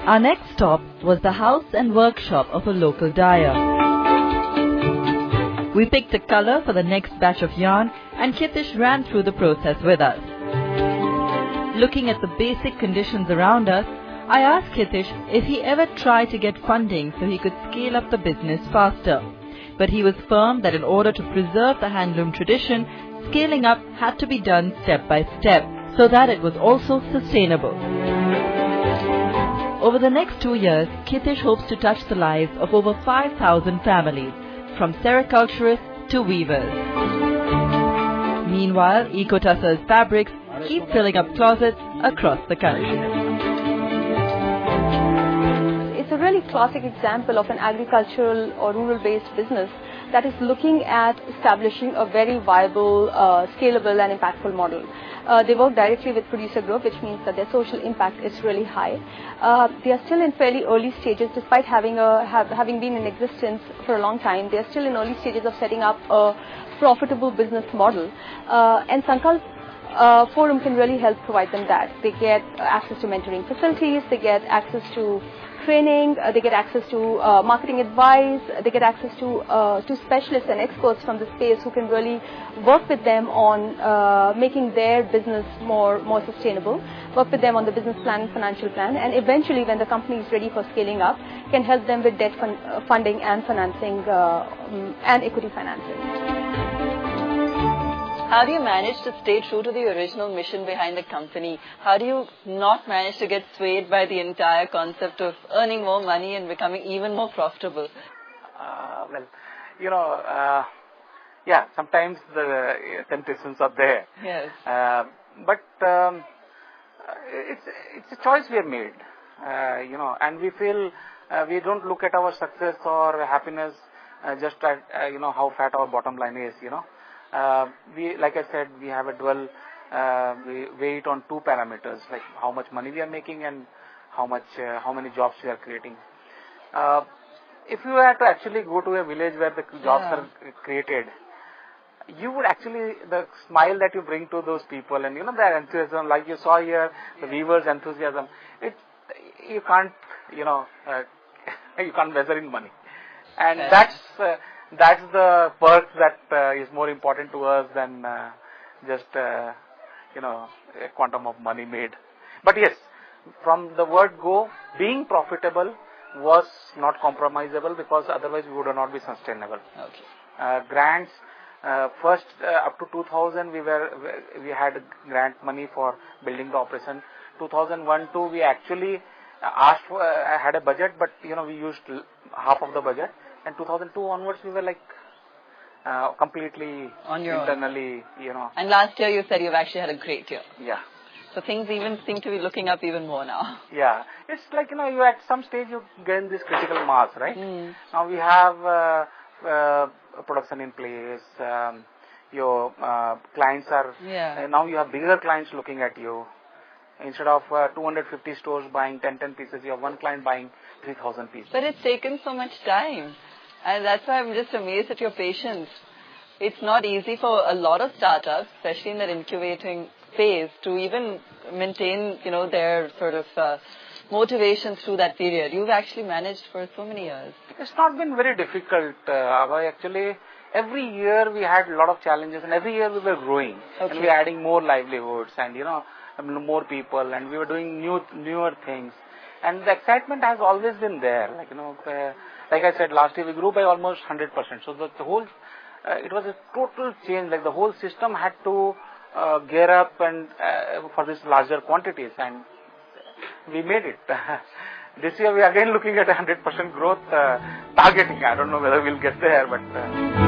Our next stop was the house and workshop of a local dyer. We picked a color for the next batch of yarn and Kitish ran through the process with us. Looking at the basic conditions around us, I asked Kitish if he ever tried to get funding so he could scale up the business faster. But he was firm that in order to preserve the handloom tradition, scaling up had to be done step by step so that it was also sustainable. Over the next 2 years, Kitish hopes to touch the lives of over 5,000 families, from sericulturists to weavers. Meanwhile, Eco-Tusser's fabrics keep filling up closets across the country. It's a really classic example of an agricultural or rural-based business that is looking at establishing a very viable, scalable and impactful model. They work directly with producer group, which means that their social impact is really high. They are still in fairly early stages, despite having been in existence for a long time. They are still in early stages of setting up a profitable business model, and Sankalp Forum can really help provide them that. They get access to mentoring facilities, they get access to training, they get access to marketing advice, they get access to specialists and experts from the space who can really work with them on making their business more sustainable, work with them on the business plan and financial plan, and eventually when the company is ready for scaling up, can help them with debt funding and financing and equity financing. How do you manage to stay true to the original mission behind the company? How do you not manage to get swayed by the entire concept of earning more money and becoming even more profitable? Yeah, sometimes the temptations are there. Yes. But it's a choice we have made, and we feel we don't look at our success or happiness just at, how fat our bottom line is, like I said, we have a dual, we weigh it on two parameters, like how much money we are making and how many jobs we are creating. If you were to actually go to a village where the jobs are created, you would actually, the smile that you bring to those people and, their enthusiasm, like you saw here, the weavers' enthusiasm, you can't, you can't measure in money. And that's the perk that is more important to us than just a quantum of money made. But yes, from the word go, being profitable was not compromisable, because otherwise we would not be sustainable. Okay. Grants, first up to 2000 we had grant money for building the operation. 2001-2 we actually asked for, had a budget, but we used half of the budget. And 2002 onwards, we were like completely on your internally, And last year you said you've actually had a great year. Yeah. So things even seem to be looking up even more now. Yeah. It's like, you at some stage you gain this critical mass, right? Now we have production in place. Your clients are, now you have bigger clients looking at you. Instead of 250 stores buying 10 pieces, you have one client buying 3,000 pieces. But it's taken so much time. And that's why I'm just amazed at your patience. It's not easy for a lot of startups, especially in that incubating phase, to even maintain, their sort of motivations through that period. You've actually managed for so many years. It's not been very difficult. Actually, every year we had a lot of challenges, and every year we were growing. Okay. And we were adding more livelihoods and, more people, and we were doing newer things. And the excitement has always been there. Like I said, last year we grew by almost 100%. So the whole, it was a total change. Like the whole system had to gear up and for this larger quantities, and we made it. This year we are again looking at 100% growth, targeting. I don't know whether we'll get there, but.